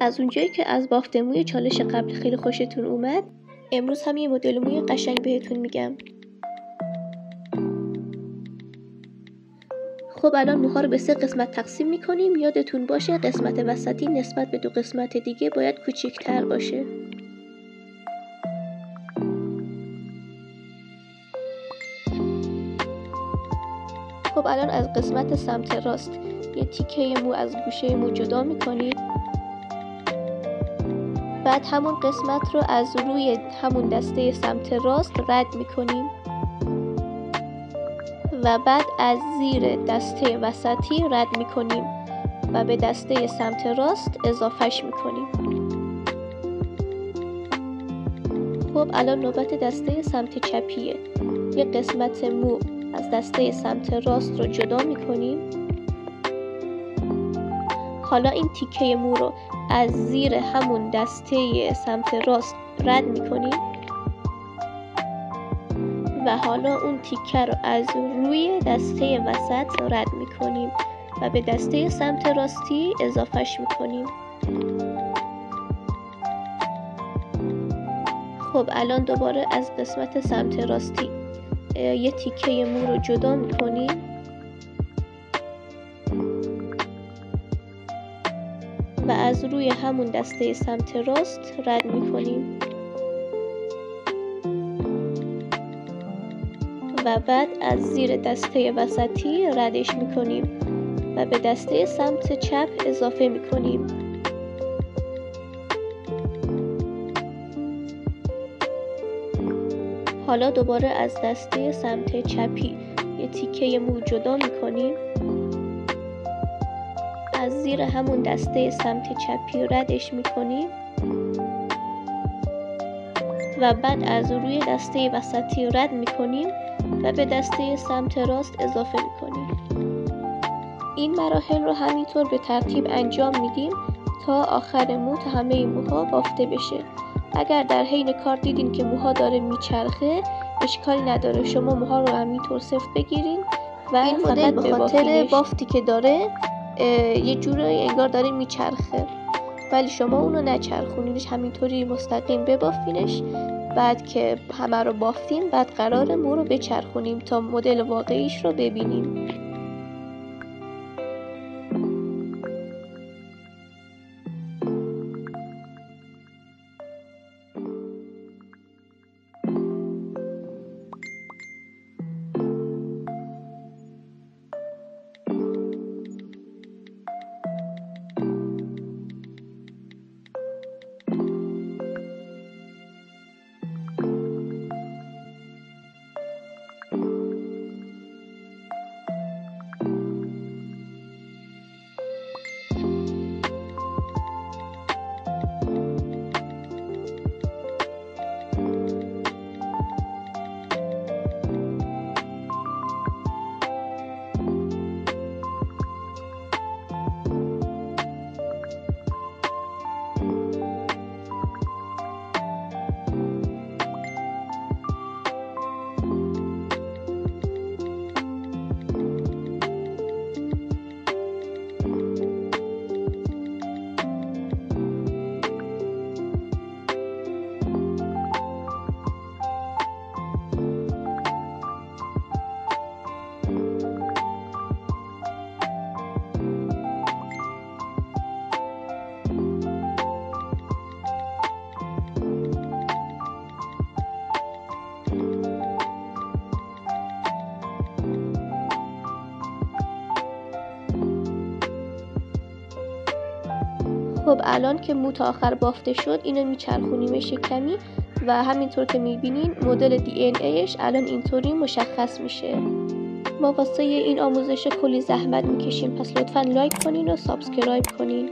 از اونجایی که از بافت موی چالش قبل خیلی خوشتون اومد، امروز هم یه مدل موی قشنگ بهتون میگم. خب الان موها رو به 3 قسمت تقسیم میکنیم. یادتون باشه قسمت وسطی نسبت به 2 قسمت دیگه باید کوچیک‌تر باشه. خب الان از قسمت سمت راست یه تیکه مو از گوشه مو جدا میکنیم. بعد همون قسمت رو از روی همون دسته سمت راست رد میکنیم و بعد از زیر دسته وسطی رد میکنیم و به دسته سمت راست اضافهش میکنیم. خب الان نوبت دسته سمت چپیه. یه قسمت مو از دسته سمت راست رو جدا میکنیم. حالا این تیکه مو رو از زیر همون دسته سمت راست رد میکنیم و حالا اون تیکه رو از روی دسته وسط رد میکنیم و به دسته سمت راستی اضافهش میکنیم. خب الان دوباره از قسمت سمت راستی یه تیکه مو رو جدا میکنیم و از روی همون دسته سمت راست رد میکنیم و بعد از زیر دسته وسطی ردش میکنیم و به دسته سمت چپ اضافه میکنیم. حالا دوباره از دسته سمت چپی یه تیکه مو جدا میکنیم، از زیر همون دسته سمت چپی ردش میکنیم و بعد از روی دسته وسطی رد میکنیم و به دسته سمت راست اضافه میکنیم. این مراحل رو همینطور به ترتیب انجام میدیم تا آخر مو تا همه موها بافته بشه. اگر در حین کار دیدین که موها داره میچرخه اشکالی نداره، شما موها رو همینطور سفت بگیرین و این مدل به خاطر بافتی که داره یه جوری انگار داره میچرخه، ولی شما اونو نچرخونینش، همینطوری مستقیم ببافینش. بعد که همه رو بافتیم بعد قرار مو رو بچرخونیم تا مدل واقعیش رو ببینیم. خب الان که مو تا آخر بافته شد اینو میچرخونیمش کمی و همینطور که میبینین مدل DNA-اش الان اینطوری مشخص میشه. ما واسه این آموزش کلی زحمت میکشیم، پس لطفاً لایک کنین و سابسکرایب کنین.